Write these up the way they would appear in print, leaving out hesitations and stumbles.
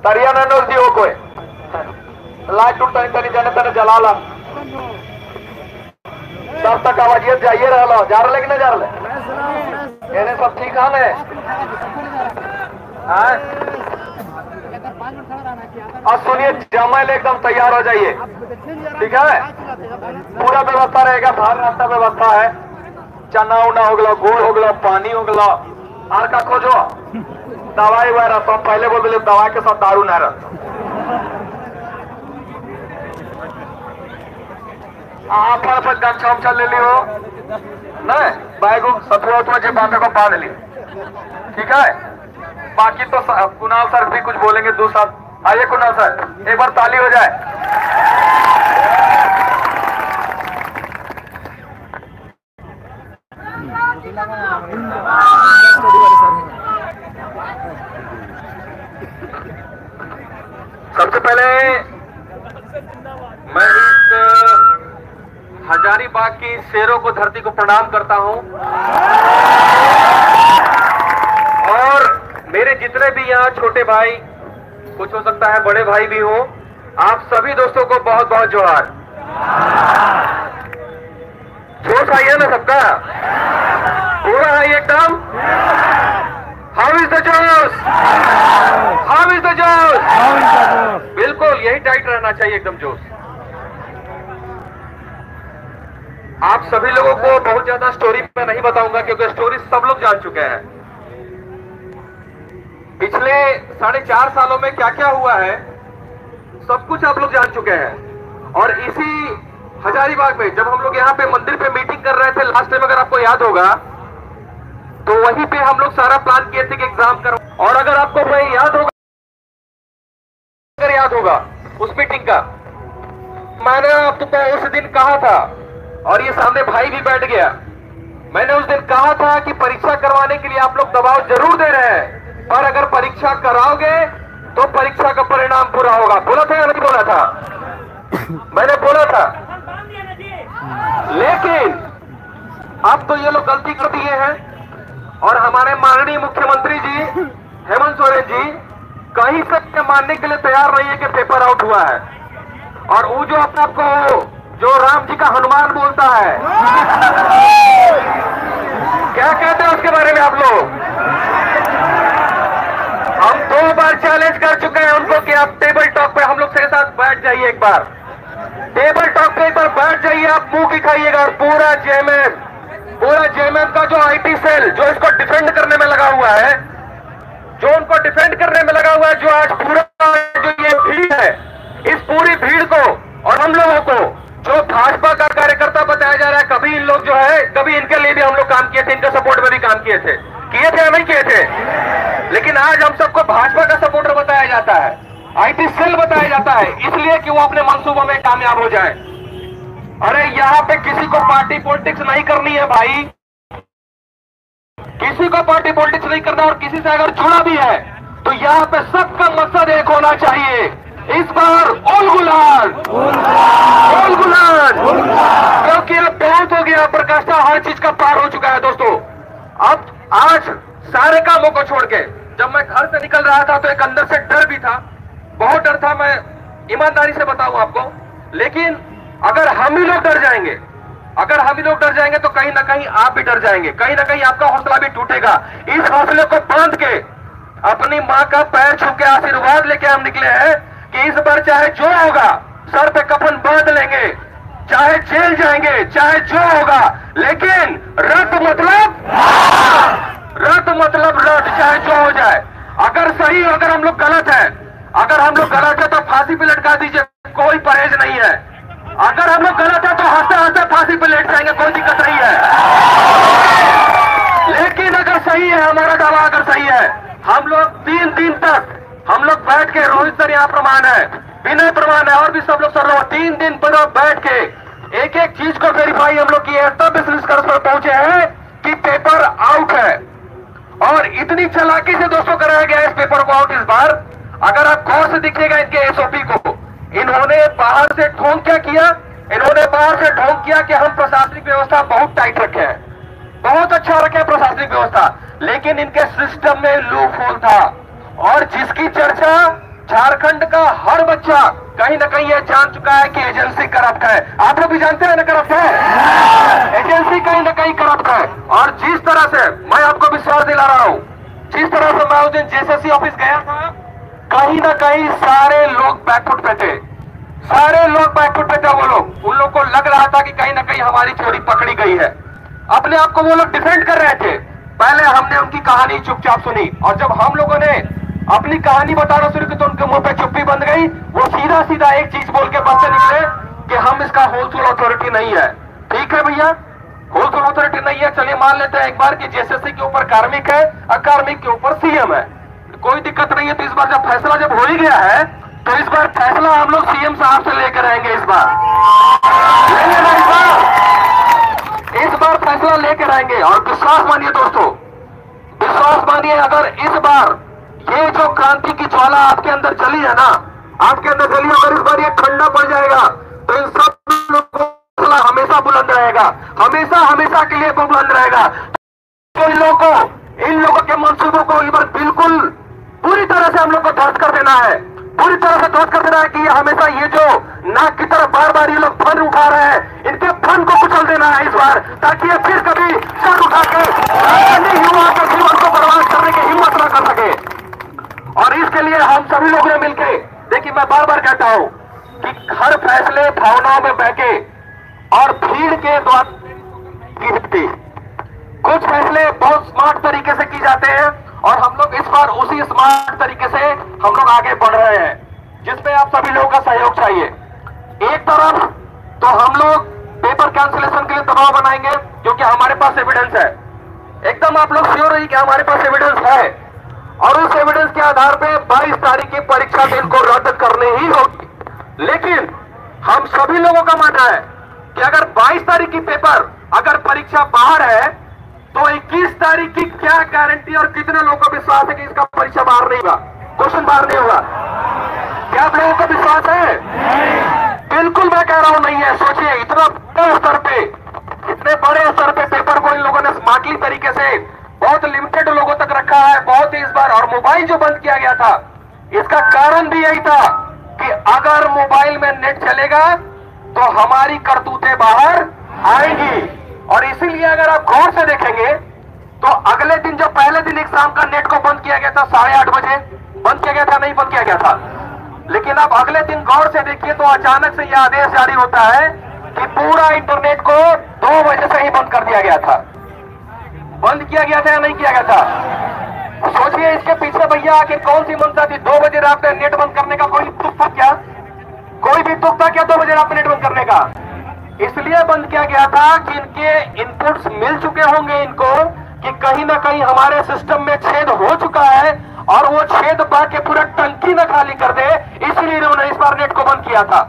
तरिया न नोसी हो कोई लाइट टूट तनी तनी जाने तने जला ला 10 तक आवाजियत जाइए रहा जा रहे कि नहीं जा रहे इन्हें सब ठीक है अब सुनिए जमाइल एकदम तैयार हो जाइए ठीक है पूरा व्यवस्था रहेगा हर रास्ता व्यवस्था है चना उना हो गया गुड़ हो गया पानी हो गया आर का खोजो दवाई वगैरह सब पहले बोल दिले दवाई के साथ दारू ना रहता आप गमछा उमछा ले लियो नहीं बैग सतुआ उतुआ जे बापे को बांध ली ठीक है बाकी तो कुणाल सर भी कुछ बोलेंगे दूसरा आइए कुणाल सर एक बार ताली हो जाए सबसे पहले मैं इस हजारीबाग की शेरों को धरती को प्रणाम करता हूं और मेरे जितने भी यहाँ छोटे भाई कुछ हो सकता है बड़े भाई भी हो आप सभी दोस्तों को बहुत बहुत जोहार जोश आइए ना सबका पूरा है एकदम हाउ इज द जोश हाउ इज द जोश बिल्कुल यही टाइट रहना चाहिए एकदम जोश आप सभी लोगों को बहुत ज्यादा स्टोरी मैं नहीं बताऊंगा क्योंकि स्टोरी सब लोग जान चुके हैं पिछले 4.5 सालों में क्या क्या हुआ है सब कुछ आप लोग जान चुके हैं और इसी हजारीबाग में जब हम लोग यहाँ पे मंदिर पे मीटिंग कर रहे थे लास्ट टाइम अगर आपको याद होगा तो वहीं पे हम लोग सारा प्लान किए थे कि एग्जाम करो और अगर आपको याद होगा उस मीटिंग का मैंने आपको उस दिन कहा था और ये सामने भाई भी बैठ गया मैंने उस दिन कहा था कि परीक्षा करवाने के लिए आप लोग दबाव जरूर दे रहे हैं और अगर परीक्षा कराओगे तो परीक्षा का परिणाम पूरा होगा बोला था या नहीं बोला था मैंने बोला था लेकिन अब तो ये लोग गलती कर दिए हैं और हमारे माननीय मुख्यमंत्री जी हेमंत सोरेन जी कहीं से मानने के लिए तैयार नहीं है कि पेपर आउट हुआ है और वो जो अपने आपको जो राम जी का हनुमान बोलता है क्या कहते हैं उसके बारे में आप लोग हम 2 बार चैलेंज कर चुके हैं उनको कि आप टेबल टॉक पे हम लोग से साथ बैठ जाइए एक बार टेबल टॉक पे एक बार बैठ जाइए आप मुंह की खाइएगा और पूरा जेएमएम का जो आईटी सेल जो इसको डिफेंड करने में लगा हुआ है जो उनको डिफेंड करने में लगा हुआ है जो आज पूरा जो ये भीड़ है इस पूरी भीड़ को और हम लोगों को जो भाजपा का कार्यकर्ता बताया जा रहा है कभी इन लोग जो है कभी इनके लिए भी हम लोग काम किए थे इनके सपोर्ट में भी काम किए थे या नहीं किए थे लेकिन आज हम सबको भाजपा का सपोर्टर बताया जाता है आईटी सेल बताया जाता है इसलिए कि वो अपने मंसूबों में कामयाब हो जाए अरे यहाँ पे किसी को पार्टी पॉलिटिक्स नहीं करनी है भाई किसी को पार्टी पॉलिटिक्स नहीं करना और किसी से अगर जुड़ा भी है तो यहाँ पे सबका मकसद एक होना चाहिए इस बार उल गुलाल क्योंकि अब बहुत हो गया प्रकाष्ठा हर चीज का पार हो चुका है दोस्तों अब आज सारे कामों को छोड़ के जब मैं घर से निकल रहा था तो एक अंदर से डर भी था बहुत डर था मैं ईमानदारी से बताऊं आपको लेकिन अगर हम ही लोग डर जाएंगे तो कहीं ना कहीं आप भी डर जाएंगे कहीं ना कहीं आपका हौसला भी टूटेगा इस हौसले को बांध के अपनी माँ का पैर छू के आशीर्वाद लेके हम निकले हैं कि इस बार चाहे जो होगा सर पे कफन बांध लेंगे चाहे जेल जाएंगे चाहे जो होगा लेकिन रद्द मतलब रद्द चाहे जो हो जाए अगर सही अगर हम लोग गलत है तो फांसी पे लटका दीजिए कोई परहेज नहीं है अगर हम लोग गलत है तो हंसते हंसते फांसी पे लेट जाएंगे कोई दिक्कत नहीं है लेकिन अगर सही है हमारा दावा अगर सही है हम लोग 3 दिन तक हम लोग बैठ के रोहित सर यहाँ प्रमाण है विनय प्रमाण है और भी सब लोग सर 3 दिन पर बैठ के एक एक चीज को वेरीफाई हम लोग किए हैं तब इस निष्कर्ष पर पहुंचे हैं कि पेपर आउट है और इतनी चालाकी से दोस्तों कराया गया इस पेपर को आउट इस बार अगर आप गौर से देखिएगा इनके एसओपी को इन्होंने बाहर से ढोंग किया कि हम प्रशासनिक व्यवस्था बहुत टाइट रखे हैं बहुत अच्छा रखे हैं प्रशासनिक व्यवस्था लेकिन इनके सिस्टम में लूप होल था और जिसकी चर्चा झारखंड का हर बच्चा कहीं ना कहीं यह जान चुका है कि एजेंसी करप्ट है। आप लोग भी जानते हैं ना करप्ट है, एजेंसी कहीं ना कहीं करप्ट है। और जिस तरह से मैं आपको विश्वास दिला रहा हूं, जिस तरह से मैं उस दिन जेएसएससी ऑफिस गया था, कहीं ना कहीं सारे लोग बैकफुट पे थे, सारे लोग बैकफुट पे थे। वो लोग, उन लोग को लग रहा था कि कहीं ना कहीं हमारी चोरी पकड़ी गई है। अपने आप को वो लोग डिफेंड कर रहे थे। पहले हमने उनकी कहानी चुपचाप सुनी, और जब हम लोगों ने अपनी कहानी बताना शुरू की तो उनके मुंह पे चुप्पी बंद गई। वो सीधा सीधा एक चीज बोल के बंद से निकले कि हम इसका होलसेल अथॉरिटी नहीं है। ठीक है भैया, होलसेल अथॉरिटी नहीं है, चलिए मान लेते हैं एक बार कि जेएसएससी के ऊपर कार्मिक है और कार्मिक के ऊपर सीएम है, कोई दिक्कत नहीं है। तो इस बार जब फैसला जब हो ही गया है तो इस बार फैसला हम लोग सीएम साहब से लेकर आएंगे। इस बार लेंगे ना, इस बार फैसला लेकर आएंगे। और विश्वास मानिए दोस्तों, विश्वास मानिए, अगर इस बार ये जो क्रांति की ज्वाला आपके अंदर जली है ना, आपके अंदर जली, अगर इस बार ये ठंडा पड़ जाएगा तो इन सब लोगों का हमेशा बुलंद रहेगा, हमेशा हमेशा के लिए बुलंद रहेगा। तो इन लोगों के मंसूबों को इस बार बिल्कुल पूरी तरह से हम लोग को ध्वस्त कर देना है, पूरी तरह से ध्वस्त कर देना है कि ये हमेशा ये जो नाक की तरफ बार बार ये लोग फन उठा रहे हैं, इनके फन को कुचल देना है इस बार, ताकि ये फिर कभी सर उठा के युवा के जीवन को बर्बाद करने की हिम्मत न कर सके। और इसके लिए हम सभी लोगों ने मिलकर, देखिए मैं बार बार कहता हूं कि हर फैसले भावनाओं में बहके और भीड़ के द्वारा कुछ फैसले बहुत स्मार्ट तरीके से की जाते हैं, और हम लोग इस बार उसी स्मार्ट तरीके से हम लोग आगे बढ़ रहे हैं, जिसमें आप सभी लोगों का सहयोग चाहिए। एक तरफ तो हम लोग पेपर कैंसिलेशन के लिए दबाव बनाएंगे, क्योंकि हमारे पास एविडेंस है, एकदम आप लोग श्योर रहिए कि हमारे पास एविडेंस है, और उस एविडेंस के आधार पे 22 तारीख की परीक्षा दिन को रद्द करनी ही होगी। लेकिन हम सभी लोगों का मानना है कि अगर 22 तारीख की पेपर अगर परीक्षा बाहर है तो 21 तारीख की क्या गारंटी और कितने लोगों को विश्वास है कि इसका परीक्षा बाहर नहीं होगा, क्वेश्चन बाहर नहीं होगा? क्या आप लोगों को विश्वास है? बिल्कुल मैं कह रहा हूं नहीं है। सोचिए, इतना बड़े स्तर पे, इतने बड़े स्तर पे पेपर को इन लोगों ने स्मार्टली तरीके से बहुत लिमिटेड लोगों तक रखा है, बहुत ही इस बार। और मोबाइल जो बंद किया गया था, इसका कारण भी यही था कि अगर मोबाइल में नेट चलेगा तो हमारी करतूतें बाहर आएंगी। और इसीलिए अगर आप गौर से देखेंगे तो अगले दिन, जो पहले दिन एग्जाम का नेट को बंद किया गया था 8:30 बजे, बंद किया गया था, नहीं बंद किया गया था, लेकिन अब अगले दिन गौर से देखिए तो अचानक से यह आदेश जारी होता है कि पूरा इंटरनेट को 2 बजे से ही बंद कर दिया गया था। बंद किया गया था या नहीं किया गया था? सोचिए, इसके पीछे भैया आखिर कौन सी मंशा थी? 2 बजे रात में नेट बंद करने का कोई तुक था क्या? कोई भी तुक था क्या 2 बजे रात में नेट बंद करने का? इसलिए बंद किया गया था कि इनके इनपुट्स मिल चुके होंगे इनको कि कहीं ना कहीं हमारे सिस्टम में छेद हो चुका है, और वो छेद पा के पूरा टंकी न खाली कर दे, इसलिए इन्होंने इस बार नेट को बंद किया था।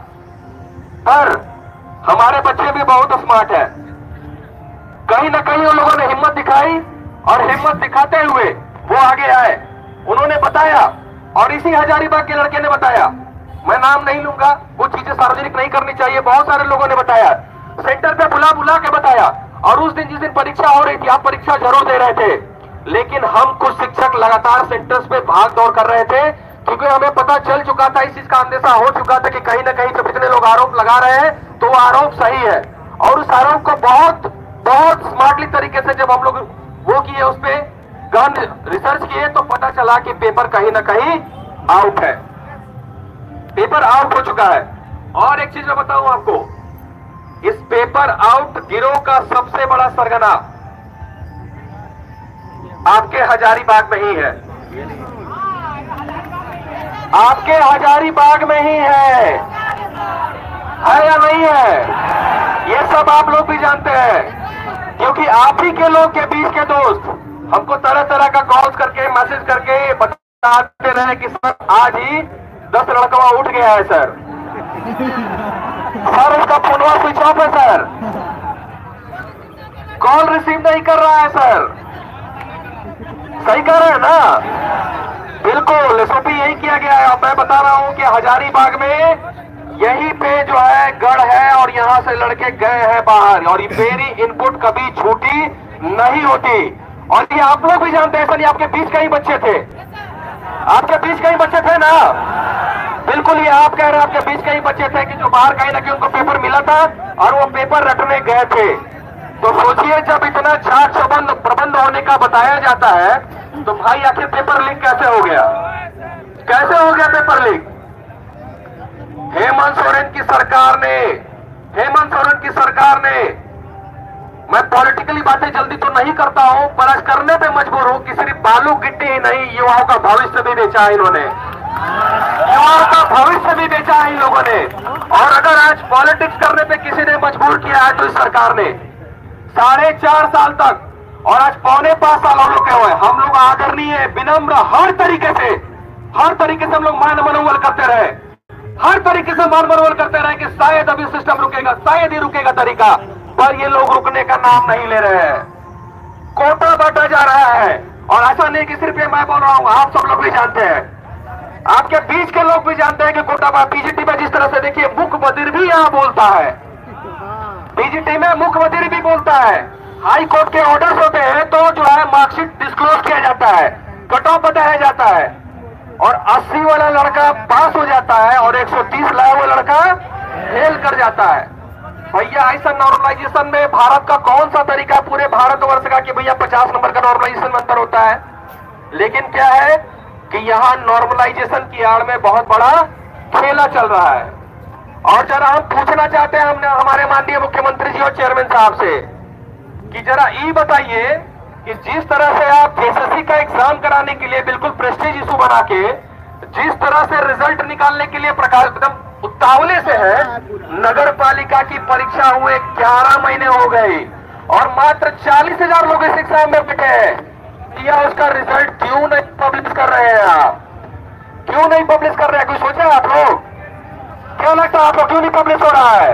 पर हमारे बच्चे भी बहुत स्मार्ट है, कहीं ना कहीं उन लोगों ने हिम्मत दिखाई, और हिम्मत दिखाते हुए वो आगे आए, उन्होंने बताया, और इसी हजारीबाग के लड़के ने बताया, मैं नाम नहीं लूंगा, वो चीजें सार्वजनिक नहीं करनी चाहिए, बहुत सारे लोगों ने बताया, सेंटर पे बुला बुला के बताया। और उस दिन जिस दिन परीक्षा हो रही थी, आप परीक्षा जरूर दे रहे थे, लेकिन हम कुछ शिक्षक लगातार सेंटर्स पे भाग दौड़ कर रहे थे, क्योंकि हमें पता चल चुका था, इस चीज का अंदेशा हो चुका था कि कहीं ना कहीं जब इतने लोग आरोप लगा रहे हैं तो वो आरोप सही है। और उस आरोप को बहुत बहुत स्मार्टली तरीके से जब हम लोग वो किए, उस पे गहन रिसर्च किए, तो पता चला कि पेपर कहीं ना कहीं आउट है, पेपर आउट हो चुका है। और एक चीज मैं बताऊं आपको, इस पेपर आउट गिरोह का सबसे बड़ा सरगना आपके हजारीबाग में ही है, आपके हजारीबाग में ही है या नहीं है? ये सब आप लोग भी जानते हैं, क्योंकि आप ही के लोग के बीच के दोस्त हमको तरह तरह का कॉल्स करके, मैसेज करके बताते रहे कि सर आज ही 10 लड़का उठ गया है सर, सर उसका फोनवा स्विच ऑफ है सर, कॉल रिसीव नहीं कर रहा है सर। सही कह रहे हैं ना? बिल्कुल एसओपी यही किया गया है। और मैं बता रहा हूं कि हजारीबाग में यही पे जो है गढ़ है, और यहां से लड़के गए हैं बाहर, और ये मेरी इनपुट कभी झूठी नहीं होती। और ये आप लोग भी जानते हैं, सर ये आपके बीच के ही बच्चे थे, आपके बीच कहीं बच्चे थे ना? बिल्कुल, ये आप कह रहे हैं आपके बीच कहीं बच्चे थे कि जो बाहर कहीं ना कहीं उनको पेपर मिला था और वो पेपर रटने गए थे। तो सोचिए, जब इतना जांच प्रबंध होने का बताया जाता है तो भाई आखिर पेपर लीक कैसे हो गया? कैसे हो गया पेपर लीक? हेमंत सोरेन की सरकार ने, मैं पॉलिटिकली बातें जल्दी तो नहीं करता हूं, पर आज करने पे मजबूर हूं कि सिर्फ बालू गिट्टी ही नहीं, युवाओं का भविष्य भी बेचा है इन्होंने। युवाओं का भविष्य भी बेचा है इन लोगों ने। और अगर आज पॉलिटिक्स करने पे किसी ने मजबूर किया है तो इस सरकार ने 4.5 साल तक, और आज 4.25 साल हम लोग के हुए, हम लोग आदरणीय, विनम्र, हर तरीके से हम लोग मान मनोबल करते रहे, हर तरीके से मान मनोबल करते रहे कि शायद अभी सिस्टम रुकेगा, शायद ही रुकेगा तरीका, पर ये लोग रुकने का नाम नहीं ले रहे हैं। कोटा बांटा जा रहा है, और ऐसा नहीं कि सिर्फ ये मैं बोल रहा हूं, आप सब लोग भी जानते हैं, आपके बीच के लोग भी जानते हैं कि कोटा पीजीटी में जिस तरह से, देखिए, मुख्य वजीर भी यहां बोलता है, पीजीटी में मुख्य वजीर भी बोलता है, हाई कोर्ट के ऑर्डर्स होते हैं तो जो है मार्कशीट डिस्क्लोज किया जाता है, कट ऑफ बताया जाता है, और 80 वाला लड़का पास हो जाता है और 130 लाया हुआ लड़का फेल कर जाता है। भैया ऐसा नॉर्मलाइजेशन में भारत का कौन सा तरीका पूरे भारतवर्ष का कि भैया 50 नंबर का नॉर्मलाइजेशन में अंतर होता है? लेकिन क्या है कि यहाँ नॉर्मलाइजेशन की आड़ में बहुत बड़ा खेला चल रहा है। और जरा हम पूछना चाहते हैं हमने हमारे माननीय मुख्यमंत्री जी और चेयरमैन साहब से कि जरा ये बताइए कि जिस तरह से आप एसएससी का एग्जाम कराने के लिए बिल्कुल प्रेस्टीज इशू बना के, जिस तरह से रिजल्ट निकालने के लिए प्रकाश एकदम उतावले से है, नगर पालिका की परीक्षा हुए 11 महीने हो गए और मात्र 40,000 लोग इस एग्जाम में बैठे हैं, या उसका रिजल्ट क्यों नहीं पब्लिश कर रहे हैं? आप क्यों नहीं पब्लिश कर रहे हैं? कोई सोचा आप लोग? क्या लगता है आपको क्यों नहीं पब्लिश हो रहा है?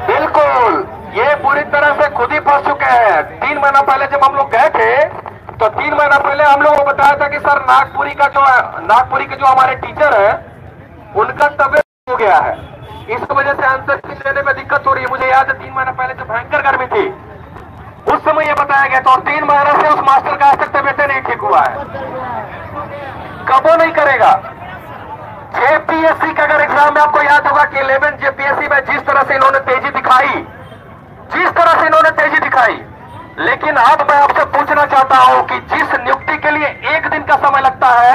बिल्कुल, ये पूरी तरह से खुद ही फंस चुके हैं। 3 महीना पहले जब हम लोग गए थे तो 3 महीना पहले हम लोगों को बताया था कि सर नागपुरी के जो हमारे टीचर है उनका तबियत हो गया है, इस वजह से आंसर की लेने में दिक्कत हो रही है। मुझे याद है 3 महीना पहले जब भयंकर गर्मी थी उस समय ये बताया गया था, और 3 महीना से उस मास्टर का आज तक तबियत नहीं ठीक हुआ है। कबो नहीं करेगा। जेपीएससी का अगर एग्जाम में आपको याद होगा कि 11 जेपीएससी में जिस तरह से इन्होंने तेजी दिखाई, लेकिन अब मैं आपसे पूछना चाहता हूं कि जिस नियुक्ति के लिए 1 दिन का समय लगता है,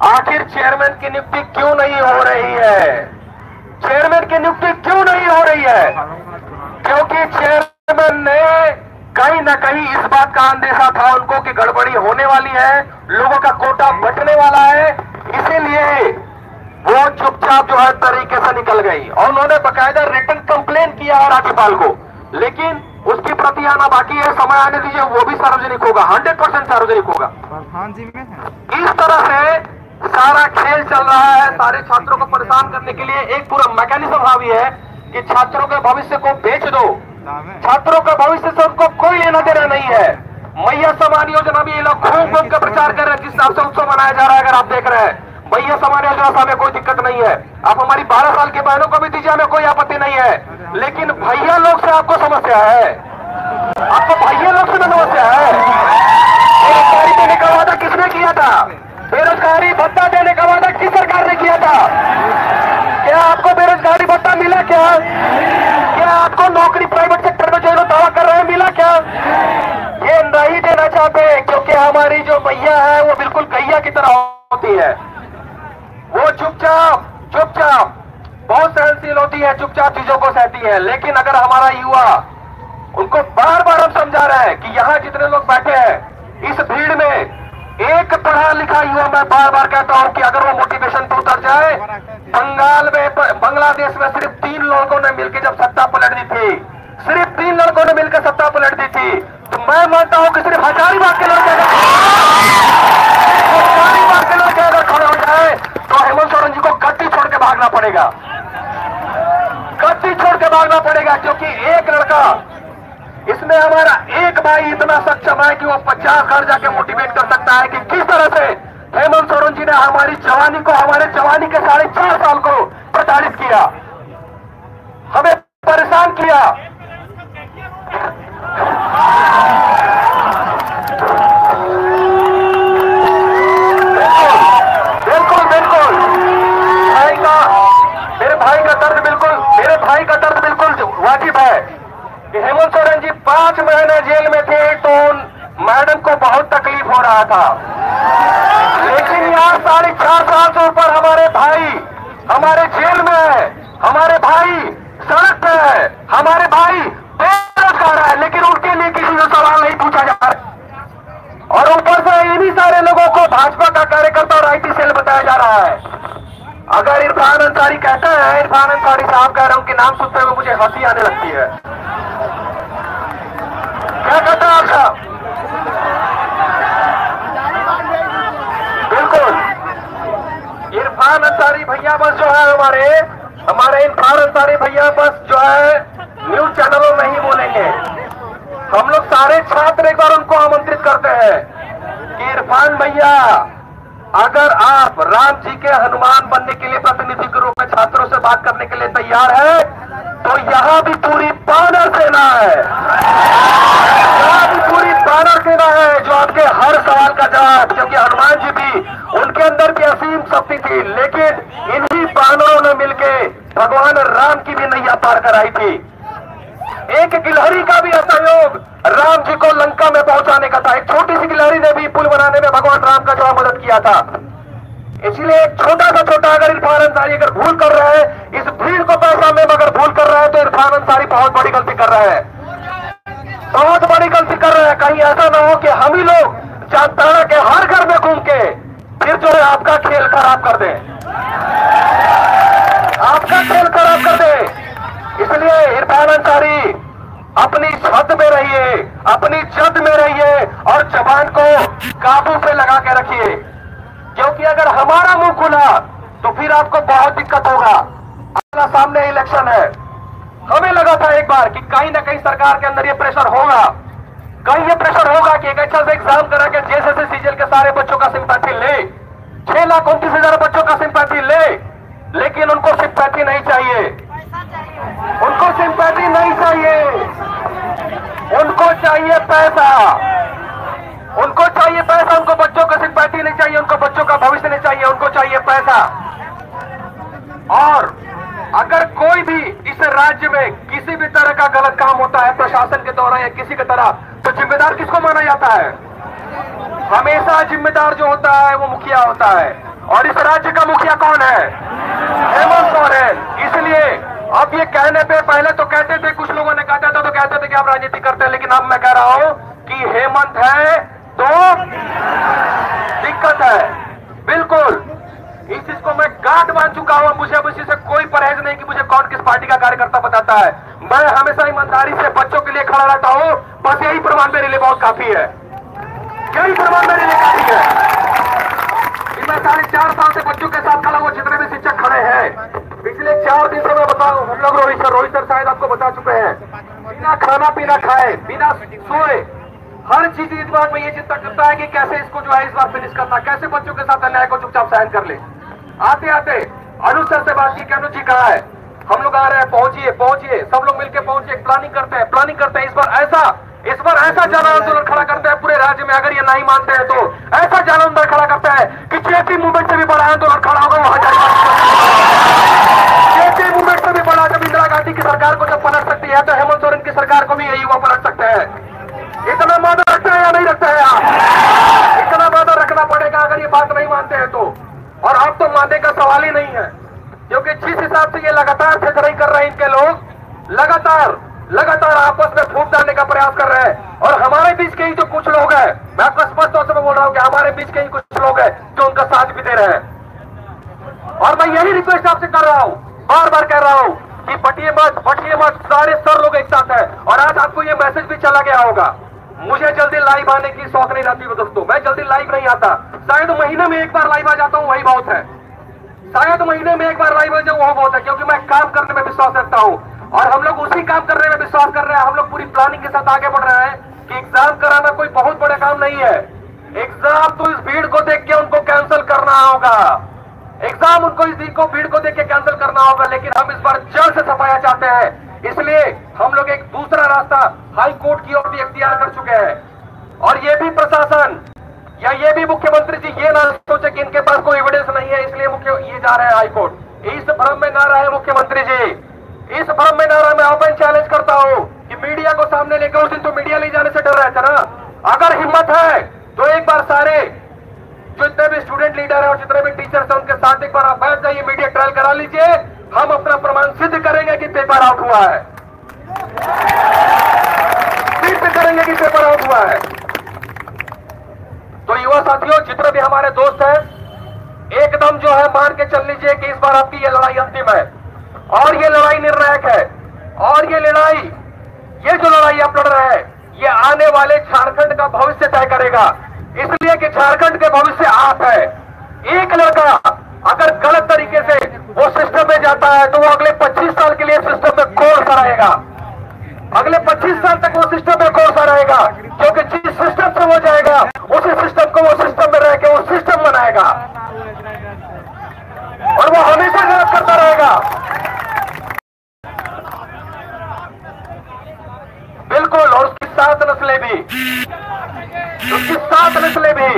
आखिर चेयरमैन की नियुक्ति क्यों नहीं हो रही है? चेयरमैन की नियुक्ति क्यों नहीं हो रही है? क्योंकि चेयरमैन ने कहीं ना कहीं इस बात का अंदेशा था उनको कि गड़बड़ी होने वाली है, लोगों का कोटा बंटने वाला है, इसीलिए वो चुपचाप जो है तरीके से निकल गई। और उन्होंने बकायदा रिटर्न कंप्लेन किया है राज्यपाल को, लेकिन उसकी प्रति आना बाकी है। समय आने दीजिए, वो भी सार्वजनिक होगा, 100% सार्वजनिक होगा। इस तरह से सारा खेल चल रहा है। सारे छात्रों को परेशान करने के लिए एक पूरा मैकेनिज्म हावी है कि छात्रों के भविष्य को बेच दो, छात्रों के भविष्य से उनको कोई लेना देना नहीं है। मैया समान योजना भी ये लोग खूब घूम का प्रचार कर रहे हैं, जिस हिसाब से उत्सव मनाया जा रहा है। अगर आप देख रहे हैं, मैया समान योजना से हमें कोई दिक्कत नहीं है, आप हमारी 12 साल की बहनों को भी दीजिए, हमें कोई आपत्ति नहीं है। लेकिन भैया लोग से आपको समस्या है, आपको भैया लोग से समस्या है। बेरोजगारी देने का वादा किसने किया था? बेरोजगारी भत्ता देने का वादा किस सरकार ने किया था? क्या आपको बेरोजगारी भत्ता मिला? क्या आपको नौकरी प्राइवेट सेक्टर में जो दावा कर रहे हैं मिला क्या? ये नहीं देना चाहते, क्योंकि हमारी जो मैया है वो बिल्कुल गैया की तरह होती है। वो चुपचाप बहुत सहनशील होती है, चुपचाप चीजों को सहती है। लेकिन अगर हमारा युवा, उनको बार बार हम समझा रहे हैं कि यहाँ जितने लोग बैठे हैं इस भीड़ में एक पढ़ा लिखा युवा, मैं बार बार कहता हूं कि अगर वो मोटिवेशन पर उतर जाए, बांग्लादेश में सिर्फ 3 लड़कों ने मिलकर जब सत्ता पलट दी थी, सिर्फ 3 लड़कों ने मिलकर सत्ता पलट दी थी, तो मैं मानता हूं कि सिर्फ हजारीबाग के लड़के अगर खड़े हो जाए तो हेमंत सोरेन जी को गद्दी छोड़ के भागना पड़ेगा, क्योंकि एक लड़का, इसमें हमारा एक भाई इतना सक्षम है कि वो 50 घर जाके मोटिवेट कर सकता है कि किस तरह से हेमंत सोरेन जी ने हमारी जवानी को, हमारे जवानी के 4.5 साल को प्रताड़ित किया, हमें परेशान किया। 5 महीने जेल में थे तो उन मैडम को बहुत तकलीफ हो रहा था, लेकिन यहाँ 4.5 साल से ऊपर हमारे भाई हमारे जेल में है, हमारे भाई सड़क पे है, हमारे भाई बेरोजगार है, लेकिन उनके लिए किसी से सवाल नहीं पूछा जा रहा। और ऊपर से इन्हीं सारे लोगों को भाजपा का कार्यकर्ता और आईटी सेल बताया जा रहा है। अगर इरफान अंसारी कहते हैं, इरफान अंसारी साहब कह रहे हैं, उनके नाम सुनते हुए मुझे हंसी आने लगती है। क्या कहते हैं आप साहब? बिल्कुल इरफान अंसारी भैया बस जो है हमारे इरफान अंसारी भैया बस जो है न्यूज चैनलों में ही बोलेंगे। हम लोग सारे छात्र एक बार उनको आमंत्रित करते हैं कि इरफान भैया, अगर आप राम जी के हनुमान बनने के लिए प्रतिनिधि के रूप में छात्रों से बात करने के लिए तैयार है, तो यहां भी पूरी बानर सेना है, यहां भी पूरी बानर सेना है जो आपके हर सवाल का जवाब, क्योंकि हनुमान जी भी उनके अंदर भी असीम शक्ति थी, लेकिन इन्हीं बानरों ने मिलके भगवान राम की भी नैया पार कराई थी। एक गिलहरी का भी असहयोग राम जी को लंका में पहुंचाने का था। एक छोटी सी गिलहरी ने भी पुल बनाने में भगवान राम का जो मदद किया था। इसलिए एक छोटा सा छोटा अगर इरफान अंसारी अगर भूल कर रहे हैं, इस भीड़ को पहचानने में अगर भूल कर रहे हैं, तो इरफान अंसारी बहुत बड़ी गलती कर रहे हैं, बहुत बड़ी गलती कर रहे हैं। कहीं ऐसा ना हो कि हम ही लोग जामताड़ा के हर घर में घूम के फिर जो है आपका खेल खराब कर दें, आपका खेल खराब कर दें। इसलिए इरफान अंसारी अपनी छत में रहिए, अपनी जद में रहिए और जबान को काबू पे लगा के रखिए, क्योंकि अगर हमारा मुंह खुला तो फिर आपको बहुत दिक्कत होगा। अपना सामने इलेक्शन है, हमें लगा था एक बार कि कहीं ना कहीं सरकार के अंदर ये प्रेशर होगा, कहीं ये प्रेशर होगा कि एक अच्छा से एग्जाम करा के जैसे सीजीएल के सारे बच्चों का सिंपैथी ले, 6,29,000 बच्चों का सिंपैथी ले, लेकिन उनको सिंपैथी नहीं चाहिए, उनको सिंपैथी नहीं चाहिए, उनको चाहिए पैसा, उनको चाहिए पैसा, उनको बच्चों का सिंपैथी नहीं चाहिए, उनको बच्चों का भविष्य नहीं चाहिए, उनको चाहिए पैसा। और अगर कोई भी इस राज्य में किसी भी तरह का गलत काम होता है प्रशासन के द्वारा या किसी की तरह, तो जिम्मेदार किसको माना जाता है? हमेशा जिम्मेदार जो होता है वो मुखिया होता है, और इस राज्य का मुखिया कौन है? हेमंत सोरेन। इसलिए अब ये कहने पे, पहले तो कहते थे, कुछ लोगों ने कहता था तो कहते थे कि आप राजनीति करते हैं, लेकिन अब मैं कह रहा हूं कि हेमंत है तो दिक्कत है। बिल्कुल इस चीज को मैं गांठ बांध चुका हूं, मुझे अब इसी से कोई परहेज नहीं कि मुझे कौन किस पार्टी का कार्यकर्ता बताता है। मैं हमेशा ईमानदारी से बच्चों के लिए खड़ा रहता हूं, बस यही प्रमाण मेरे लिए बहुत काफी है, यही प्रमाण मेरे लिए काफी है। मैं 4.5 साल से बच्चों के साथ खड़ा हुआ, जितने भी शिक्षक खड़े हैं, पिछले 4 दिन से मैं बताऊं, हम लोग रोहित सर शायद आपको बता चुके हैं, बिना खाना पीना खाए, बिना सोए, हर चीज इस बात में ये चिंता करता है कि कैसे इसको जो है इस बार फिनिश करना, कैसे बच्चों के साथ अन्याय को चुपचाप सहन कर ले। आते आते अनुज सर से बात की कि अनुज जी कहाँ है, हम लोग आ रहे हैं, पहुंचिए पहुंचिए, सब लोग मिलकर पहुंचिए, प्लानिंग करते हैं, इस बार ऐसा जन आंदोलन खड़ा करते हैं पूरे राज्य में, अगर ये नहीं मानते हैं तो ऐसा जन आंदोलन खड़ा करते हैं कि जेपी मूवमेंट से भी बड़ा आंदोलन खड़ा होगा वहां जाएगा। जेपी मूवमेंट से भी बड़ा, जब इंदिरा गांधी की सरकार को जब पलट सकती है तो हेमंत सोरेन की सरकार को भी ये युवा पलट सकते हैं। इतना मादा रखते हैं या नहीं रखते हैं आप? इतना मादा रखना पड़ेगा अगर ये बात नहीं मानते हैं तो। और अब तो मानने का सवाल ही नहीं है, क्योंकि जिस हिसाब से ये लगातार ठेठराई कर रहे हैं इनके लोग, लगातार आपस में फूट डालने का प्रयास कर रहे हैं। और हमारे बीच के ही जो कुछ लोग हैं, मैं आपको स्पष्ट तौर से बोल रहा हूं कि हमारे बीच के ही कुछ लोग हैं जो उनका साथ भी दे रहे हैं। और मैं यही रिक्वेस्ट आपसे कर रहा हूं, बार बार कह रहा हूं कि बटिए मत, सारे सर लोग एक साथ हैं। और आज आपको ये मैसेज भी चला गया होगा, मुझे जल्दी लाइव आने की शौक नहीं रहती दोस्तों, मैं जल्दी लाइव नहीं आता, शायद महीने में एक बार लाइव आ जाता हूं, वही बहुत है, शायद महीने में एक बार लाइव आ जाऊं वो बहुत है, क्योंकि मैं काम करने में विश्वास रखता हूं। और हम लोग उसी काम करने में विश्वास कर रहे हैं, हम लोग पूरी प्लानिंग के साथ आगे बढ़ रहे हैं कि एग्जाम कराना कोई बहुत बड़ा काम नहीं है। एग्जाम तो इस भीड़ को देख के उनको कैंसिल करना होगा, एग्जाम उनको इस भीड़ को देख के कैंसिल करना होगा, लेकिन हम इस बार जल्द से सफाया चाहते हैं। इसलिए हम लोग एक दूसरा रास्ता हाई कोर्ट की ओर भी इख्तियार कर चुके हैं। और ये भी प्रशासन या ये भी मुख्यमंत्री जी ये ना सोचे कि इनके पास कोई एविडेंस नहीं है इसलिए ये जा रहे हैं हाई कोर्ट। इस भ्रम में ना रहे मुख्यमंत्री जी, इस भ्रम में ना रहे। मैं ओपन चैलेंज करता हूं कि मीडिया को सामने लेकर, उस दिन तो मीडिया ले जाने से डर रहा था ना। अगर हिम्मत है तो एक बार सारे जितने भी स्टूडेंट लीडर है और जितने भी टीचर्स हैं उनके साथ एक बार आप बैठ जाइए, मीडिया ट्रायल करा लीजिए। हम अपना प्रमाण सिद्ध करेंगे कि पेपर आउट हुआ है, सिद्ध करेंगे कि पेपर आउट हुआ है। तो युवा साथियों, जितने भी हमारे दोस्त हैं, एकदम जो है मान के चल लीजिए कि इस बार आपकी ये लड़ाई अंतिम है और ये लड़ाई निर्णायक है। और ये जो लड़ाई आप लड़ रहे हैं, ये आने वाले झारखंड का भविष्य तय करेगा। इसलिए कि झारखंड के भविष्य आप है। एक लड़का अगर गलत तरीके से वो सिस्टम में जाता है तो वो अगले 25 साल के लिए सिस्टम में कोर्सा रहेगा, अगले 25 साल तक वो सिस्टम में कोर्सा रहेगा, क्योंकि जिस सिस्टम से वो जाएगा उसी सिस्टम को वो सिस्टम में रह के वो सिस्टम बनाएगा और वो हमेशा गलत करता रहेगा। बिल्कुल। और उसकी 7 नस्लें भी, उसकी 7 नस्लें भी।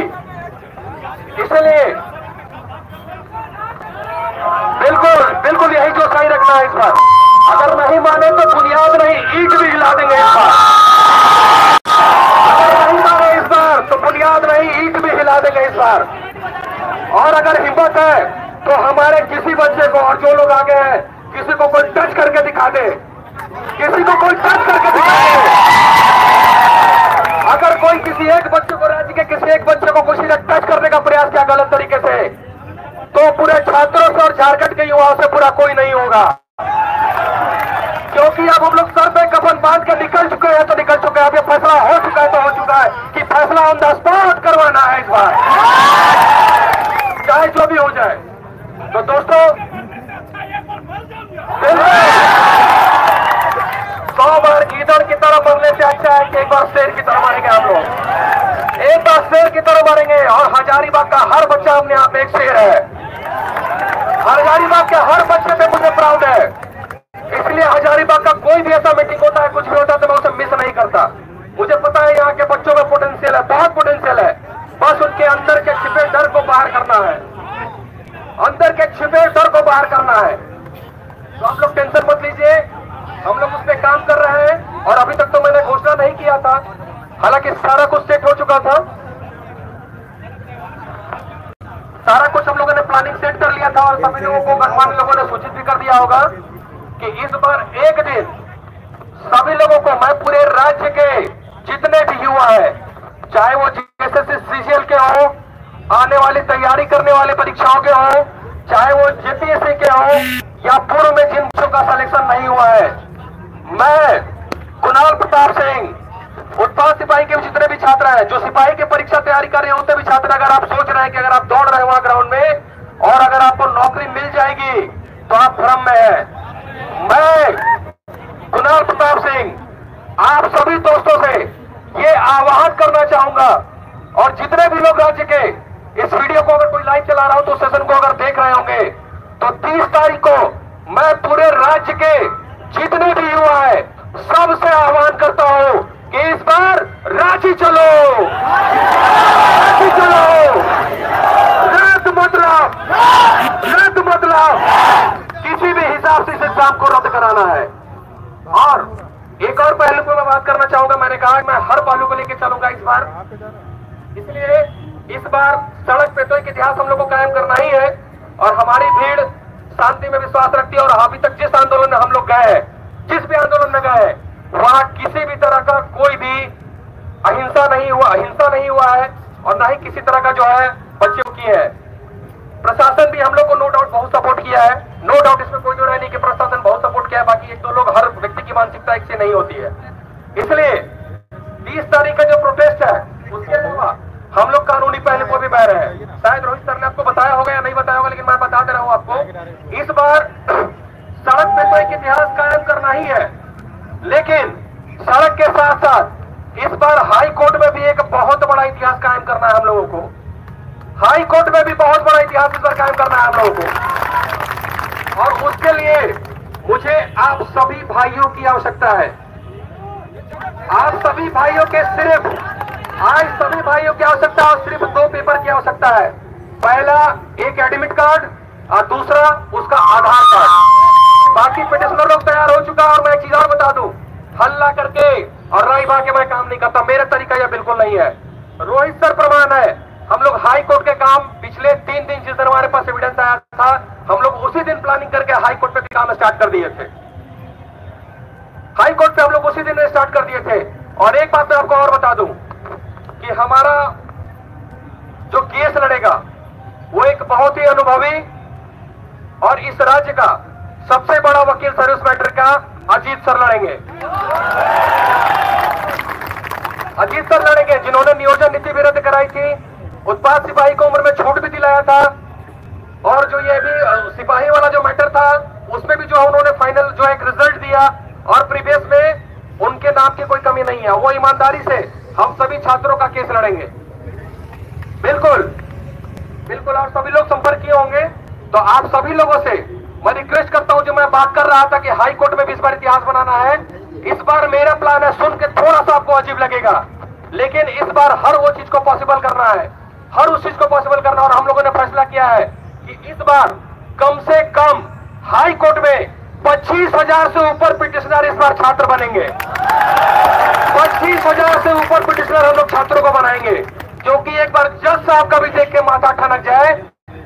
इसलिए बिल्कुल बिल्कुल यही जो सही रखना है इस बार। अगर नहीं माने तो बुनियाद नहीं, ईंट भी हिला देंगे इस बार। अगर नहीं माने इस बार तो बुनियाद नहीं, ईंट भी हिला देंगे इस बार। और अगर हिम्मत है तो हमारे किसी बच्चे को, और जो लोग आगे हैं, किसी को कोई टच करके दिखा दे, किसी को कोई टच करके दिखा दे। अगर कोई किसी एक बच्चे को, राज्य के किसी एक बच्चे को किसी ने टच करने का प्रयास किया गलत तरीके से, तो पूरे छात्रों से और झारखंड के युवाओं से पूरा कोई नहीं होगा। क्योंकि अब हम लोग सर पे कफन बांध के निकल चुके हैं तो निकल चुके हैं। अब ये फैसला हो चुका है तो हो चुका है कि फैसला ऑन द स्पॉट करवाना है इस बार, चाहे जो भी हो जाए। तो दोस्तों, 100 बार गीदड़ की तरह मरने से अच्छा है कि एक बार शेर की तरह मरेंगे हम लोग। एक बार शेर की तरह मरेंगे। और हजारीबाग का हर बच्चा अपने आप में एक शेर है। हजारीबाग के हर बच्चे पे मुझे प्राउड है। इसलिए हजारीबाग का कोई भी ऐसा मीटिंग होता है, कुछ भी होता है, तो मैं उसे मिस नहीं करता। मुझे पता है यहाँ के बच्चों में पोटेंशियल है, बहुत पोटेंशियल है। बस उनके अंदर के छिपे डर को बाहर करना है, अंदर के छिपे डर को बाहर करना है। तो आप लोग टेंशन मत लीजिए, हम लोग उस पर काम कर रहे हैं। और अभी तक तो मैंने घोषणा नहीं किया था, हालांकि सारा कुछ सेट हो चुका था, सारा कुछ हम लोगों ने प्लानिंग सेट कर लिया था और सभी लोगों को, गणमान्य लोगों ने सूचित भी कर दिया होगा कि इस बार एक दिन सभी लोगों को, मैं पूरे राज्य के जितने भी युवा हैं, चाहे वो जेएसएससी सीजीएल के हो, आने वाली तैयारी करने वाले परीक्षाओं के हो, चाहे वो जेपीएससी के हो, या पूर्व में जिन बच्चों का सिलेक्शन नहीं हुआ है, मैं कुणाल प्रताप सिंह, उत्पाद सिपाही के जितने भी छात्र हैं, जो सिपाही की परीक्षा तैयारी कर रहे हैं, उतने भी छात्र, अगर आप सोच रहे हैं कि अगर आप दौड़ रहे हो वहां ग्राउंड में और अगर आपको नौकरी मिल जाएगी तो आप भ्रम में हैं। मैं कुणाल प्रताप सिंह आप सभी दोस्तों से ये आह्वान करना चाहूंगा, और जितने भी लोग राज्य के इस वीडियो को अगर कोई लाइव चला रहा हो तो सेशन को अगर देख रहे होंगे, तो 30 तारीख को मैं पूरे राज्य के जितने भी युवा है सबसे आह्वान करता हूं कि इस बार रांची चलो, रांची चलो। रद्द मतलब किसी भी हिसाब से इस एग्जाम को रद्द कराना है। और एक और पहलू पर मैं बात करना चाहूंगा, मैंने कहा मैं हर पहलू को लेकर चलूंगा इस बार, इसलिए इस बार सड़क पे तो एक इतिहास हम लोग को कायम करना ही है। और हमारी भीड़ शांति में विश्वास रखती है, और अभी तक जिस आंदोलन में हम लोग गए हैं, जिस भी आंदोलन में गए, वहां किसी भी तरह का कोई भी अहिंसा नहीं हुआ है, और ना ही किसी तरह का जो है बच्चों की है। प्रशासन भी हम लोग को नो डाउट बहुत सपोर्ट किया है, नो डाउट, इसमें कोई जो है नहीं कि प्रशासन बहुत सपोर्ट किया है। बाकी एक दो लोग, हर व्यक्ति की मानसिकता एक से नहीं होती है। इसलिए 30 तारीख का जो प्रोटेस्ट है, उसके अलावा हम लोग कानूनी पहलू को भी बह रहे हैं। शायद रोहित सर ने आपको बताया होगा या नहीं बताया होगा, लेकिन मैं बता दे रहा हूं आपको। इस बार सड़क पे तो एक इतिहास कायम करना ही है, लेकिन सड़क के साथ साथ इस बार हाई कोर्ट में भी एक बहुत बड़ा इतिहास कायम करना है हम लोगों को। हाई कोर्ट में भी बहुत बड़ा इतिहास इस बार कायम करना है हम लोगों को। और उसके लिए मुझे आप सभी भाइयों की आवश्यकता है। आप सभी भाइयों के सिर्फ, आज सभी भाइयों की आवश्यकता है, सिर्फ 2 पेपर की आवश्यकता है। पहला एक एडमिट कार्ड और दूसरा उसका आधार कार्ड। बाकी पिटिशनर लोग तैयार हो चुका है। और मैं एक चीज और बता दूं हल्ला करके और राई भा के मैं काम नहीं करता, मेरा तरीका यह बिल्कुल नहीं है। रोहित सर प्रमाण है, हम लोग हाई कोर्ट के काम पिछले 3 दिन जिस दिन हमारे पास एविडेंस आया था, हम लोग उसी दिन प्लानिंग करके हाई कोर्ट पे भी काम स्टार्ट कर दिए थे। हाई कोर्ट पे हम लोग उसी दिन स्टार्ट कर दिए थे। और एक बात मैं आपको और बता दूं कि हमारा जो केस लड़ेगा वो एक बहुत ही अनुभवी और इस राज्य का सबसे बड़ा वकील सर्विस मैटर का अजीत सर लड़ेंगे। अजीत सर लड़ेंगे, जिन्होंने नियोजन नीति भी रद्द कराई थी, उत्पाद सिपाही को उम्र में छूट भी दिलाया था, और जो ये भी सिपाही वाला जो मैटर था उसमें भी जो उन्होंने फाइनल जो एक रिजल्ट दिया, और प्रीवियस में उनके नाम की कोई कमी नहीं है। वो ईमानदारी से हम सभी छात्रों का केस लड़ेंगे, बिल्कुल बिल्कुल। और सभी लोग संपर्क किए होंगे, तो आप सभी लोगों से मैं रिक्वेस्ट करता हूं, जो मैं बात कर रहा था कि हाई कोर्ट में भी इस बार इतिहास बनाना है, इस बार मेरा प्लान है, सुन के थोड़ा सा आपको अजीब लगेगा, लेकिन इस बार हर वो चीज को पॉसिबल करना है, हर उस चीज को पॉसिबल करना। और हम लोगों ने फैसला किया है कि इस बार कम से कम हाई कोर्ट में 25,000 से ऊपर पिटिशनर इस बार छात्र बनेंगे। 25,000 से ऊपर पिटिशनर हम लोग छात्रों को बनाएंगे, जो कि एक बार जज साहब का भी देख के माथा ठनक जाए,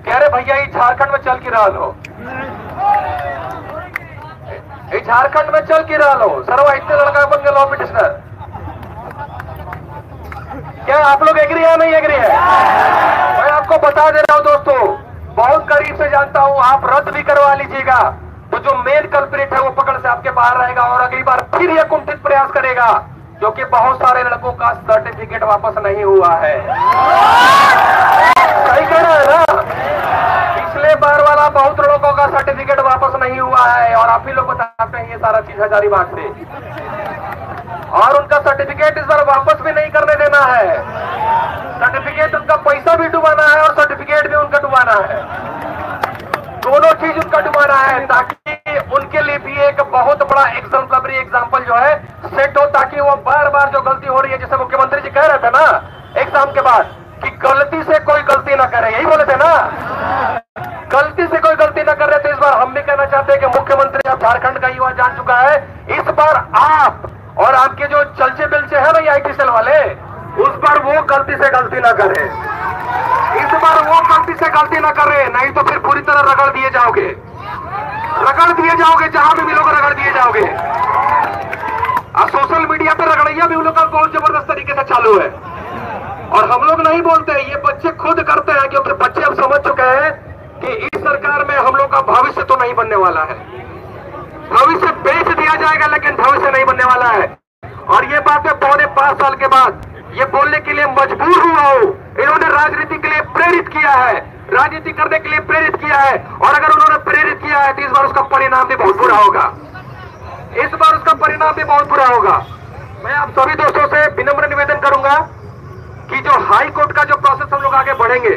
कह रहे भैया ये झारखंड में चल की रहा लो, ये झारखंड में चल की रहा लो, सर्वा इतने लड़का बन गए लॉ पिटिशनर। क्या आप लोग एग्री है नहीं एग्री है? मैं आपको बता दे रहा हूं दोस्तों, बहुत करीब से जानता हूं, आप रद्द भी करवा लीजिएगा तो जो मेन कल्प्रिट है वो पकड़ से आपके बाहर रहेगा, और अगली बार फिर यह कुंठित प्रयास करेगा, क्योंकि बहुत सारे लड़कों का सर्टिफिकेट वापस नहीं हुआ है। सही कह रहा है ना? पिछले बार वाला बहुत लड़कों का सर्टिफिकेट वापस नहीं हुआ है, और आप ही लोग बताते हैं ये सारा चीज हजारीबाग से, और उनका सर्टिफिकेट इस बार वापस भी नहीं करने देना है। सर्टिफिकेट उनका पैसा भी डुबाना है और सर्टिफिकेट भी उनका डुबाना है, दोनों चीज उनका डुबाना है, ताकि उनके लिए भी एक बहुत बड़ा एग्जाम्पलरी एग्जाम्पल जो है सेट हो, ताकि वो बार बार जो गलती हो रही है, जैसे मुख्यमंत्री जी कह रहे थे ना एग्जाम के बाद कि गलती से कोई गलती ना करे, यही बोले थे ना, गलती से कोई गलती ना कर रहे। तो इस बार हम भी कहना चाहते हैं कि मुख्यमंत्री अब झारखंड का युवा जान चुका है, इस बार आप और आपके जो चलचे बिलचे है ना आईटी सेल वाले, उस पर वो गलती से गलती ना करे, इस बार वो गलती से गलती ना करे, नहीं तो फिर पूरी तरह रगड़ दिए जाओगे, रगड़ दिए जाओगे, जहां भी मिलोगे रगड़ दिए जाओगे। और सोशल मीडिया पे रगड़ैया भी उन लोग का बहुत जबरदस्त तरीके से चालू है, और हम लोग नहीं बोलते, ये बच्चे खुद करते हैं, क्योंकि बच्चे अब समझ चुके हैं कि इस सरकार में हम लोग का भविष्य तो नहीं बनने वाला है, भविष्य बेच दिया जाएगा लेकिन भविष्य नहीं बनने वाला है। और ये बात मैं 5.25 साल के बाद ये बोलने के लिए मजबूर हुआ हूं, इन्होंने राजनीति के लिए प्रेरित किया है, राजनीति करने के लिए प्रेरित किया है, और अगर उन्होंने प्रेरित किया है तो इस बार उसका परिणाम भी बहुत बुरा होगा, इस बार उसका परिणाम भी बहुत बुरा होगा। मैं आप सभी दोस्तों से विनम्र निवेदन करूंगा कि जो हाई कोर्ट का जो प्रोसेस हम लोग आगे बढ़ेंगे,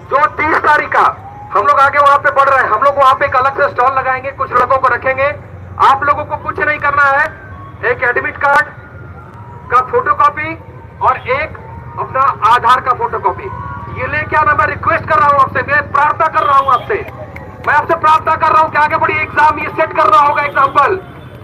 जो 30 तारीख का हम लोग आगे वहां पे बढ़ रहे हैं, हम लोग वहां पे एक अलग से स्टॉल लगाएंगे, कुछ लड़कों को रखेंगे, आप लोगों को कुछ नहीं करना है, एक एडमिट कार्ड का फोटोकॉपी और एक अपना आधार का फोटोकॉपी ये लेके आना। मैं रिक्वेस्ट कर रहा हूं आपसे, मैं प्रार्थना कर रहा हूं आपसे, मैं आपसे प्रार्थना कर रहा हूं कि आगे बढ़ी एग्जाम ये सेट करना होगा, एग्जाम्पल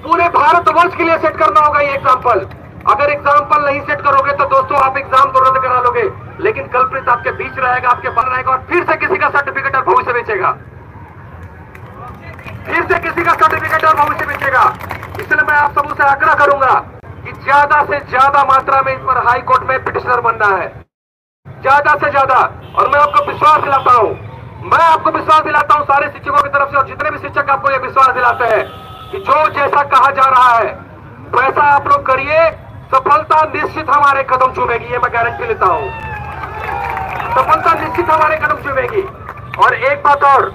पूरे भारतवर्ष के लिए सेट करना होगा ये एग्जाम्पल। अगर एग्जाम्पल नहीं सेट करोगे तो दोस्तों आप एग्जाम तो रद्द करा लोगे, लेकिन कल्प्रिट आपके बीच रहेगा, आपके बन रहेगा, और फिर से किसी का सर्टिफिकेट और भविष्य बेचेगा, फिर से किसी का सर्टिफिकेट और भविष्य बेचेगा। इसलिए मैं आप सबसे आग्रह करूंगा कि ज्यादा से ज्यादा मात्रा में इस पर हाई कोर्ट में पिटिशनर बनना है, ज्यादा से ज्यादा। और मैं आपको विश्वास दिलाता हूं, मैं आपको विश्वास दिलाता हूं सारे शिक्षकों की तरफ से, और जितने भी शिक्षक आपको यह विश्वास दिलाते हैं कि जो जैसा कहा जा रहा है वैसा आप लोग करिए, सफलता निश्चित हमारे कदम चूमेगी, ये मैं गारंटी लेता हूं, सफलता निश्चित हमारे कदम चूमेगी। और एक बात और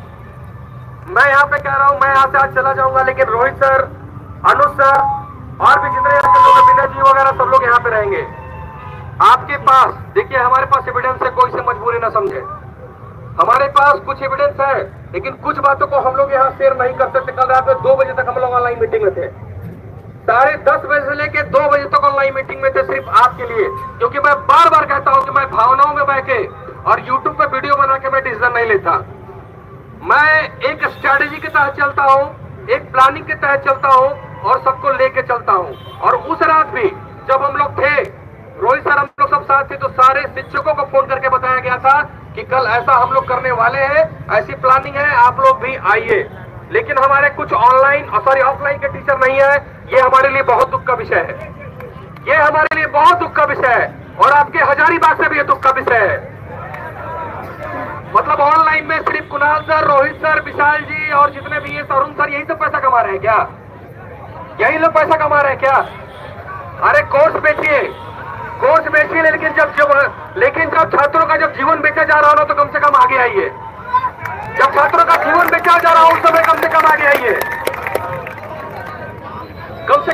मैं यहाँ पे कह रहा हूं, मैं यहाँ से आज चला जाऊंगा, लेकिन रोहित सर, अनुज सर और भी जितने यहाँ के लोग, विनय जी वगैरह सब लोग यहाँ पे रहेंगे। आपके पास देखिए, हमारे पास एविडेंस है, कोई से मजबूरी ना समझे, हमारे पास कुछ एविडेंस है, लेकिन कुछ बातों को हम लोग यहाँ शेयर नहीं कर सकते। कल रात में 2 बजे तक हम लोग ऑनलाइन मीटिंग में थे, 10:30 बजे से लेके 2 बजे तक ऑनलाइन मीटिंग में थे, सिर्फ आपके लिए, क्योंकि मैं बार बार कहता हूं कि मैं भावनाओं में बह के और यूट्यूब पे वीडियो बना के मैं डिसीजन नहीं लेता, मैं एक स्ट्रैटेजी के तहत चलता हूं, एक प्लानिंग के तहत चलता हूं, और सबको लेके चलता हूं। और उस रात भी जब हम लोग थे, रोहित सर हम लोग सब साथ थे, तो सारे शिक्षकों को फोन करके बताया गया था कि कल ऐसा हम लोग करने वाले हैं, ऐसी प्लानिंग है, आप लोग भी आइए। लेकिन हमारे कुछ ऑफलाइन के टीचर नहीं है। ये हमारे लिए बहुत दुख का विषय है, ये हमारे लिए बहुत दुख का विषय है। और आपके हजारीबाग से भी ये दुख का विषय है। मतलब ऑनलाइन में सिर्फ कुणाल सर, रोहित सर, विशाल जी और जितने भी ये तरुण सर, यही सब पैसा कमा रहे हैं क्या? यही लोग पैसा कमा रहे हैं क्या? अरे कोर्स बेचिए, लेकिन जब छात्रों का जब जीवन बेचा जा रहा हो ना, तो कम से कम आगे आइए। जब छात्रों का जीवन बेचा जा रहा हो उस समय कम से कम आगे आइए। कम से